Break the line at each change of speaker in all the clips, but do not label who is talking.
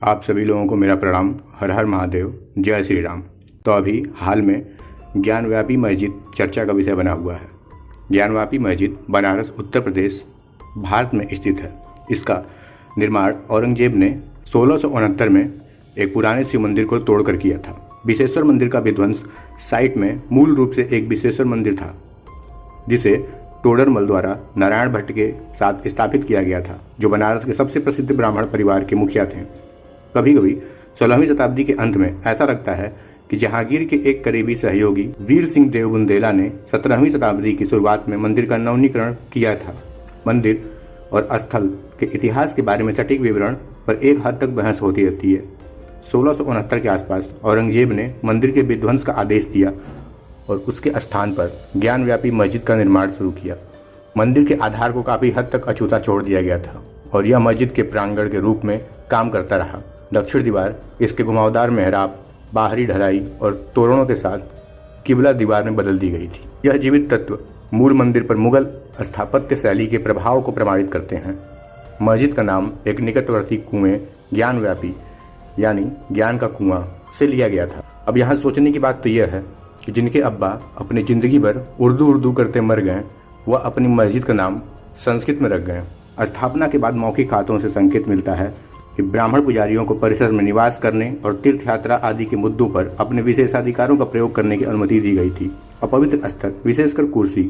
आप सभी लोगों को मेरा प्रणाम। हर हर महादेव, जय श्री राम। तो अभी हाल में ज्ञानव्यापी मस्जिद चर्चा का विषय बना हुआ है। ज्ञानव्यापी मस्जिद बनारस, उत्तर प्रदेश, भारत में स्थित है। इसका निर्माण औरंगजेब ने 1669 में एक पुराने शिव मंदिर को तोड़कर किया था। विश्वेश्वर मंदिर का विध्वंस साइट में मूल रूप से एक विश्वेश्वर मंदिर था, जिसे टोडरमल द्वारा नारायण भट्ट के साथ स्थापित किया गया था, जो बनारस के सबसे प्रसिद्ध ब्राह्मण परिवार के मुखिया थे। कभी कभी 16वीं शताब्दी के अंत में ऐसा लगता है कि जहांगीर के एक करीबी सहयोगी वीर सिंह देव बुंदेला ने 17वीं शताब्दी की शुरुआत में मंदिर का नवीनीकरण किया था। मंदिर और स्थल के इतिहास के बारे में सटीक विवरण पर एक हद तक बहस होती रहती है। 1669 के आसपास औरंगजेब ने मंदिर के विध्वंस का आदेश दिया और उसके स्थान पर ज्ञानव्यापी मस्जिद का निर्माण शुरू किया। मंदिर के आधार को काफी हद तक अछूता छोड़ दिया गया था और यह मस्जिद के प्रांगण के रूप में काम करता रहा। दक्षिण दीवार इसके घुमावदार मेहराब, बाहरी ढलाई और तोरणों के साथ किबला दीवार में बदल दी गई थी। यह जीवित तत्व मूल मंदिर पर मुगल स्थापत्य शैली के प्रभाव को प्रमाणित करते हैं। मस्जिद का नाम एक निकटवर्ती कुएं ज्ञानव्यापी यानी ज्ञान का कुआं से लिया गया था। अब यहाँ सोचने की बात तो यह है कि जिनके अब्बा अपनी जिंदगी भर उर्दू करते मर गए, वह अपनी मस्जिद का नाम संस्कृत में रख गए। स्थापना के बाद मौखिक खातों से संकेत मिलता है कि ब्राह्मण पुजारियों को परिसर में निवास करने और तीर्थ यात्रा आदि के मुद्दों पर अपने विशेषाधिकारों का प्रयोग करने की अनुमति दी गई थी। अपवित्र स्थल, विशेषकर कुर्सी,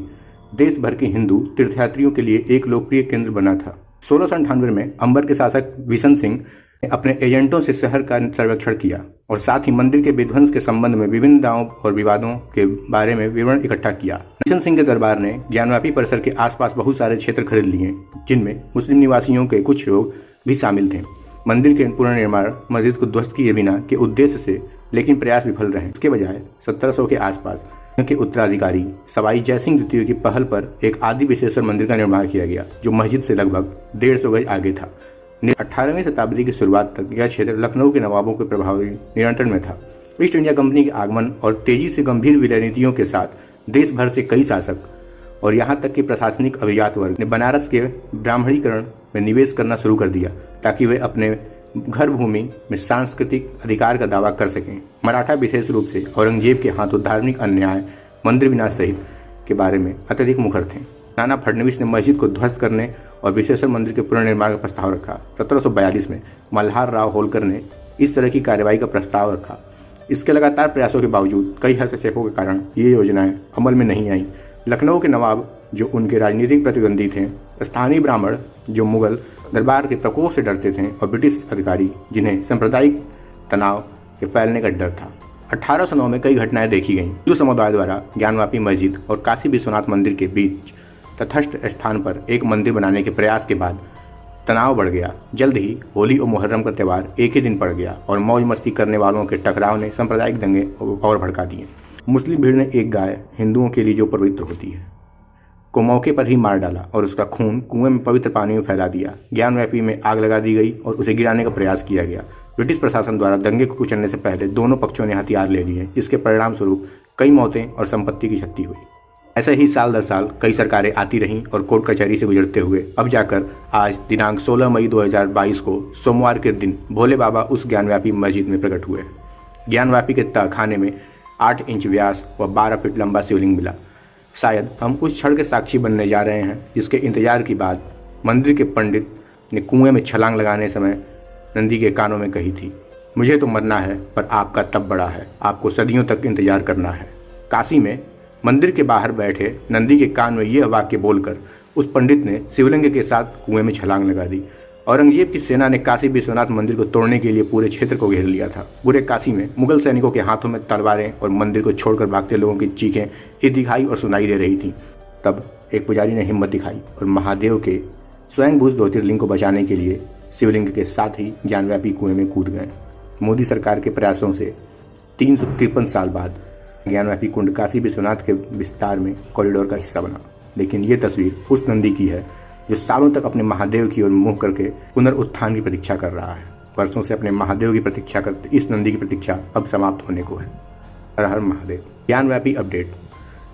देश भर के हिंदू तीर्थयात्रियों के लिए एक लोकप्रिय केंद्र बना था। 1698 में अंबर के शासक बिशन सिंह ने अपने एजेंटों से शहर का सर्वेक्षण किया और साथ ही मंदिर के विध्वंस के संबंध में विभिन्न दावों और विवादों के बारे में विवरण इकट्ठा किया। बिशन सिंह के दरबार ने ज्ञानव्यापी परिसर के आसपास बहुत सारे क्षेत्र खरीद लिए, जिनमें मुस्लिम निवासियों के कुछ लोग भी शामिल थे। मंदिर के पुनर्निर्माण मस्जिद को ध्वस्त किए बिना के उद्देश्य से लेकिन प्रयास विफल रहे। इसके बजाय 1700 के आसपास के उत्तराधिकारी सवाई जयसिंह द्वितीय की पहल पर एक आदि विश्वेश्वर मंदिर का निर्माण किया गया, जो मस्जिद से लगभग 150 गज आगे था। 18वीं शताब्दी की शुरुआत तक यह क्षेत्र लखनऊ के नवाबों के प्रभावी नियंत्रण में था। ईस्ट इंडिया कंपनी के आगमन और तेजी से गंभीर विलय नीतियों के साथ देश भर से कई शासक और यहाँ तक कि प्रशासनिक अभिजात वर्ग ने बनारस के ब्राह्मणीकरण में निवेश करना शुरू कर दिया, ताकि वे अपने घर भूमि में सांस्कृतिक अधिकार का दावा कर सकें। मराठा विशेष रूप से औरंगजेब के हाथों धार्मिक अन्याय, मंदिर विनाश सहित के बारे में अत्यधिक मुखर थे। नाना फडणवीस ने मस्जिद को ध्वस्त करने और विश्वेश्वर मंदिर के पुनर्निर्माण का प्रस्ताव रखा। 1742 में मल्हार राव होलकर ने इस तरह की कार्रवाई का प्रस्ताव रखा। इसके लगातार प्रयासों के बावजूद कई हस्तक्षेपों के कारण ये योजनाएं अमल में नहीं आई। लखनऊ के नवाब, जो उनके राजनीतिक प्रतिद्वंदी थे, स्थानीय ब्राह्मण जो मुगल दरबार के प्रकोप से डरते थे, और ब्रिटिश अधिकारी जिन्हें सांप्रदायिक तनाव के फैलने का डर था। 1809 में कई घटनाएं देखी गईं। हिंदू समुदाय द्वारा ज्ञानव्यापी मस्जिद और काशी विश्वनाथ मंदिर के बीच तटस्थ स्थान पर एक मंदिर बनाने के प्रयास के बाद तनाव बढ़ गया। जल्द ही होली और मुहर्रम का त्यौहार एक ही दिन पड़ गया और मौज मस्ती करने वालों के टकराव ने सांप्रदायिक दंगे और भड़का दिए। मुस्लिम भीड़ ने एक गाय, हिंदुओं के लिए जो पवित्र होती है, को मौके पर ही मार डाला और उसका खून कुएं में पवित्र पानी में फैला दिया। ज्ञानव्यापी में आग लगा दी गई और उसे गिराने का प्रयास किया गया। ब्रिटिश प्रशासन द्वारा दंगे को कुचलने से पहले दोनों पक्षों ने हथियार ले लिए, जिसके परिणाम स्वरूप कई मौतें और संपत्ति की क्षति हुई। ऐसे ही साल दर साल कई सरकारें आती रहीं और कोर्ट कचहरी से गुजरते हुए अब जाकर आज दिनांक 16 मई 2022 को सोमवार के दिन भोले बाबा उस ज्ञानव्यापी मस्जिद में प्रकट हुए। ज्ञानव्यापी के तहखाने में 8 इंच व्यास व 12 फीट लंबा शिवलिंग मिला। शायद हम उस क्षण के साक्षी बनने जा रहे हैं जिसके इंतजार की बात मंदिर के पंडित ने कुएं में छलांग लगाने समय नंदी के कानों में कही थी, मुझे तो मरना है पर आपका तब बड़ा है, आपको सदियों तक इंतजार करना है। काशी में मंदिर के बाहर बैठे नंदी के कान में यह वाक्य बोलकर उस पंडित ने शिवलिंग के साथ कुएं में छलांग लगा दी। औरंगजेब की सेना ने काशी विश्वनाथ मंदिर को तोड़ने के लिए पूरे क्षेत्र को घेर लिया था। पूरे काशी में मुगल सैनिकों के हाथों में तलवारें और मंदिर को छोड़कर भागते लोगों की चीखें ही दिखाई और सुनाई दे रही थी। तब एक पुजारी ने हिम्मत दिखाई और महादेव के स्वयंभू ज्योतिर्लिंग को बचाने के लिए शिवलिंग के साथ ही ज्ञानव्यापी कुएं में कूद गए। मोदी सरकार के प्रयासों से 353 साल बाद ज्ञानव्यापी कुंड काशी विश्वनाथ के विस्तार में कॉरिडोर का हिस्सा बना। लेकिन ये तस्वीर उस नंदी की है जो सालों तक अपने महादेव की ओर मुंह करके पुनरुत्थान की प्रतीक्षा कर रहा है। वर्षों से अपने महादेव की प्रतीक्षा करते इस नंदी की प्रतीक्षा अब समाप्त होने को है। हर हर महादेव। ज्ञानव्यापी अपडेट।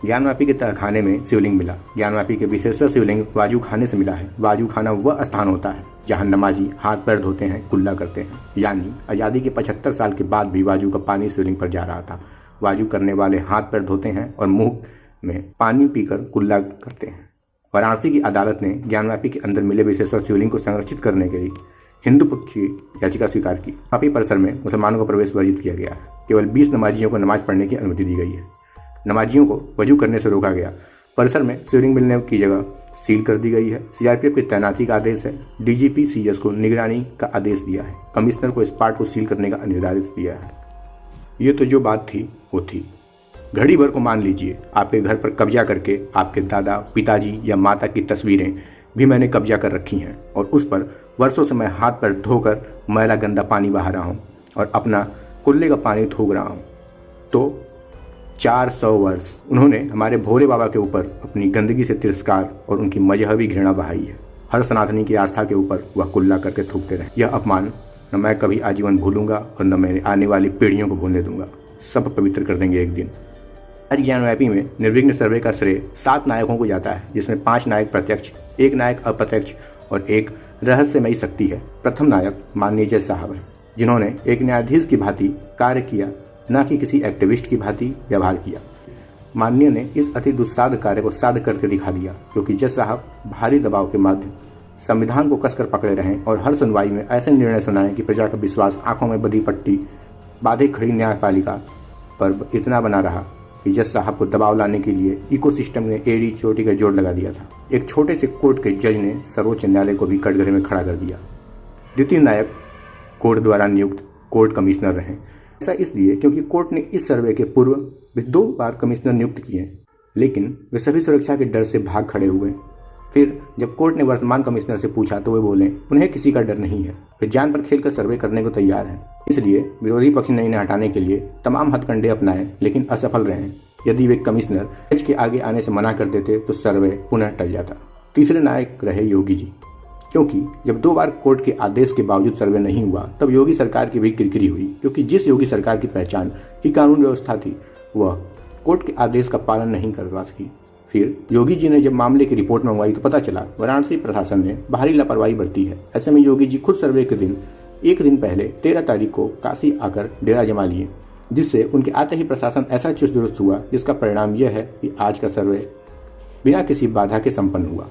ज्ञानव्यापी के तहखाने में शिवलिंग मिला। ज्ञानव्यापी के विशेश्वर शिवलिंग वाजू खाने से मिला है। वाजू खाना वह स्थान होता है जहां नमाजी हाथ पैर धोते हैं, कुल्ला करते हैं। यानी आज़ादी के 75 साल के बाद भी वाजू का पानी शिवलिंग पर जा रहा था। वाजू करने वाले हाथ पैर धोते हैं और मुंह में पानी पीकर कुल्ला करते हैं। वाराणसी की अदालत ने ज्ञानवापी के अंदर मिले विशेश्वर शिवलिंग को संरक्षित करने के लिए हिंदू पक्ष की याचिका स्वीकार की। ज्ञानवापी परिसर में मुसलमानों का प्रवेश वर्जित किया गया है। केवल 20 नमाजियों को नमाज पढ़ने की अनुमति दी गई है। नमाजियों को वजू करने से रोका गया। परिसर में शिवलिंग मिलने की जगह सील कर दी गई है। सीआरपीएफ की तैनाती का आदेश है। डीजीपी सीएस को निगरानी का आदेश दिया है। कमिश्नर को स्पॉट को सील करने का निर्देश दिया है। ये तो जो बात थी वो थी। घड़ी भर को मान लीजिए आपके घर पर कब्जा करके आपके दादा, पिताजी या माता की तस्वीरें भी मैंने कब्जा कर रखी हैं और उस पर वर्षों से मैं हाथ पर धोकर मैला गंदा पानी बहा रहा हूँ और अपना कुल्ले का पानी थूक रहा हूँ। तो 400 वर्ष उन्होंने हमारे भोले बाबा के ऊपर अपनी गंदगी से तिरस्कार और उनकी मजहबी घृणा बहाई है। हर सनातनी की आस्था के ऊपर वह कुल्ला करके थूकते रहे। यह अपमान न मैं कभी आजीवन भूलूंगा और न मेरे आने वाली पीढ़ियों को भूलने दूंगा। सब पवित्र कर देंगे एक दिन। आज ज्ञानव्यापी में निर्विघ्न सर्वे का श्रेय 7 नायकों को जाता है, जिसमें 5 नायक प्रत्यक्ष, 1 नायक अप्रत्यक्ष और 1 रहस्यमयी शक्ति है। प्रथम नायक माननीय जज साहब हैं, जिन्होंने एक न्यायाधीश की भांति कार्य किया, न कि किसी एक्टिविस्ट की भांति व्यवहार किया। माननीय ने इस अति दुस्साध कार्य को साध करके दिखा दिया, क्योंकि जज साहब भारी दबाव के मध्य संविधान को कसकर पकड़े रहें और हर सुनवाई में ऐसे निर्णय सुनाएं कि प्रजा का विश्वास आंखों में बदी पट्टी बाधे खड़ी न्यायपालिका पर इतना बना रहा कि जज साहब को दबाव लाने के लिए इकोसिस्टम ने एड़ी चोटी का जोड़ लगा दिया था। एक छोटे से कोर्ट के जज ने सर्वोच्च न्यायालय को भी कटघरे में खड़ा कर दिया। द्वितीय नायक कोर्ट द्वारा नियुक्त कोर्ट कमिश्नर रहे। ऐसा इसलिए क्योंकि कोर्ट ने इस सर्वे के पूर्व भी 2 बार कमिश्नर नियुक्त किए, लेकिन वे सभी सुरक्षा के डर से भाग खड़े हुए। फिर जब कोर्ट ने वर्तमान कमिश्नर से पूछा तो वे बोले उन्हें किसी का डर नहीं है, वे जान पर खेलकर सर्वे करने को तैयार हैं। इसलिए विरोधी पक्ष ने इन्हें हटाने के लिए तमाम हथकंडे अपनाए, लेकिन असफल रहे। यदि वे कमिश्नर जज के आगे आने से मना कर देते तो सर्वे पुनः टल जाता। तीसरे नायक रहे योगी जी, क्योंकि जब 2 बार कोर्ट के आदेश के बावजूद सर्वे नहीं हुआ तब योगी सरकार की भी किरकिरी हुई, क्योंकि जिस योगी सरकार की पहचान ही कानून व्यवस्था थी वह कोर्ट के आदेश का पालन नहीं करवा सकी। फिर योगी जी ने जब मामले की रिपोर्ट मंगवाई तो पता चला वाराणसी प्रशासन ने भारी लापरवाही बरती है। ऐसे में योगी जी खुद सर्वे के दिन 1 दिन पहले 13 तारीख को काशी आकर डेरा जमा लिए, जिससे उनके आते ही प्रशासन ऐसा चुस्त दुरुस्त हुआ, जिसका परिणाम यह है कि आज का सर्वे बिना किसी बाधा के संपन्न हुआ।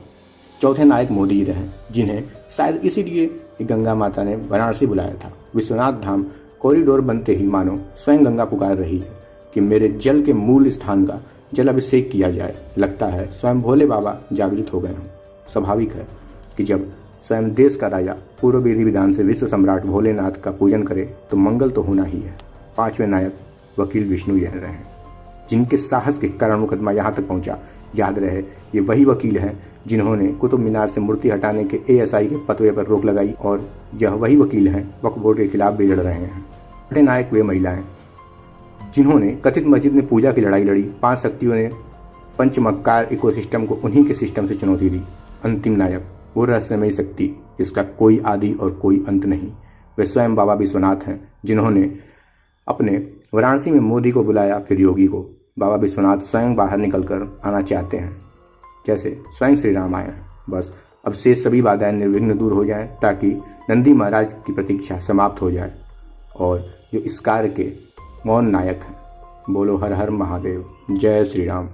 चौथे नायक मोदी जी रहे, जिन्हें शायद इसीलिए गंगा माता ने वाराणसी बुलाया था। विश्वनाथ धाम कॉरिडोर बनते ही मानो स्वयं गंगा पुकार रही है कि मेरे जल के मूल स्थान का जल अभिषेक किया जाए। लगता है स्वयं भोले बाबा जागृत हो गए हों। स्वाभाविक है कि जब स्वयं देश का राजा पूर्व विधि विधान से विश्व सम्राट भोलेनाथ का पूजन करे तो मंगल तो होना ही है। 5वें नायक वकील विष्णु यह रहे, जिनके साहस के कारण मुकदमा यहाँ तक पहुँचा। याद रहे ये वही वकील हैं जिन्होंने कुतुब मीनार से मूर्ति हटाने के एएसआई के फतवे पर रोक लगाई, और यह वही वकील हैं वक्फ बोर्ड के खिलाफ भी लड़ रहे हैं। छठे नायक वे महिलाएं जिन्होंने कथित मस्जिद में पूजा की लड़ाई लड़ी। 5 शक्तियों ने पंचमक्कार इकोसिस्टम को उन्हीं के सिस्टम से चुनौती दी। अंतिम नायक वो रहस्यमयी शक्ति जिसका कोई आदि और कोई अंत नहीं, वे स्वयं बाबा विश्वनाथ हैं, जिन्होंने अपने वाराणसी में मोदी को बुलाया, फिर योगी को। बाबा विश्वनाथ स्वयं बाहर निकलकर आना चाहते हैं, जैसे स्वयं श्री राम आए हैं। बस अब शेष सभी बाधाएं निर्विघ्न दूर हो जाएं, ताकि नंदी महाराज की प्रतीक्षा समाप्त हो जाए और जो इस कार्य के मौन नायक हैं। बोलो हर हर महादेव, जय श्री राम।